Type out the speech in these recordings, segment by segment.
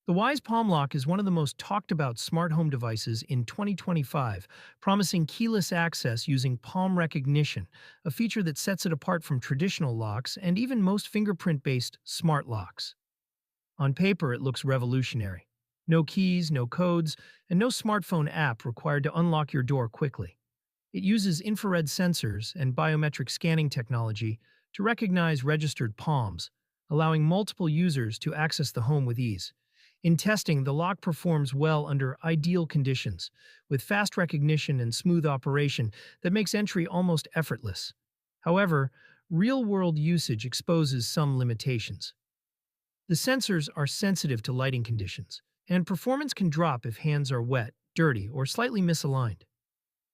The Wyze Palm Lock is one of the most talked about smart home devices in 2025, promising keyless access using palm recognition, a feature that sets it apart from traditional locks and even most fingerprint-based smart locks. On paper, it looks revolutionary. No keys, no codes, and no smartphone app required to unlock your door quickly. It uses infrared sensors and biometric scanning technology to recognize registered palms, allowing multiple users to access the home with ease. In testing, the lock performs well under ideal conditions, with fast recognition and smooth operation that makes entry almost effortless. However, real-world usage exposes some limitations. The sensors are sensitive to lighting conditions, and performance can drop if hands are wet, dirty, or slightly misaligned.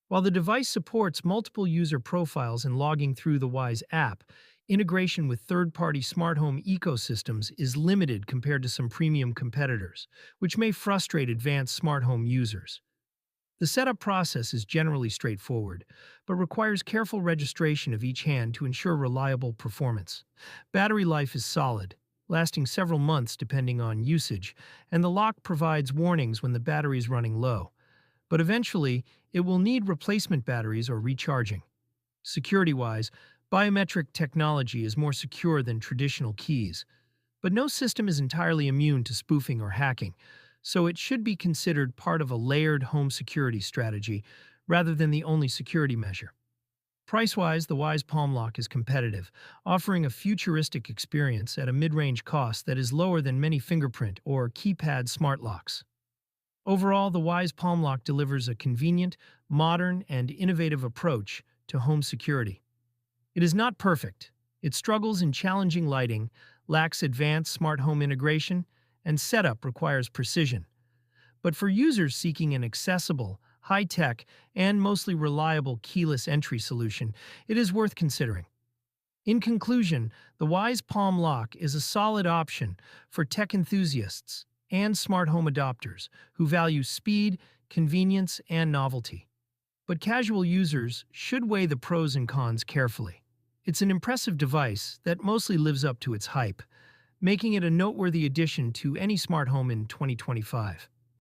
While the device supports multiple user profiles and logging through the Wyze app, integration with third-party smart home ecosystems is limited compared to some premium competitors, which may frustrate advanced smart home users. The setup process is generally straightforward, but requires careful registration of each hand to ensure reliable performance. Battery life is solid, lasting several months depending on usage, and the lock provides warnings when the battery is running low. But eventually, it will need replacement batteries or recharging. Security-wise, biometric technology is more secure than traditional keys, but no system is entirely immune to spoofing or hacking, so it should be considered part of a layered home security strategy rather than the only security measure. Price-wise, the Wyze Palm Lock is competitive, offering a futuristic experience at a mid-range cost that is lower than many fingerprint or keypad smart locks. Overall, the Wyze Palm Lock delivers a convenient, modern, and innovative approach to home security. It is not perfect. It struggles in challenging lighting, lacks advanced smart home integration, and setup requires precision. But for users seeking an accessible, high-tech, and mostly reliable keyless entry solution, it is worth considering. In conclusion, the Wyze Palm Lock is a solid option for tech enthusiasts and smart home adopters who value speed, convenience, and novelty. But casual users should weigh the pros and cons carefully. It's an impressive device that mostly lives up to its hype, making it a noteworthy addition to any smart home in 2025.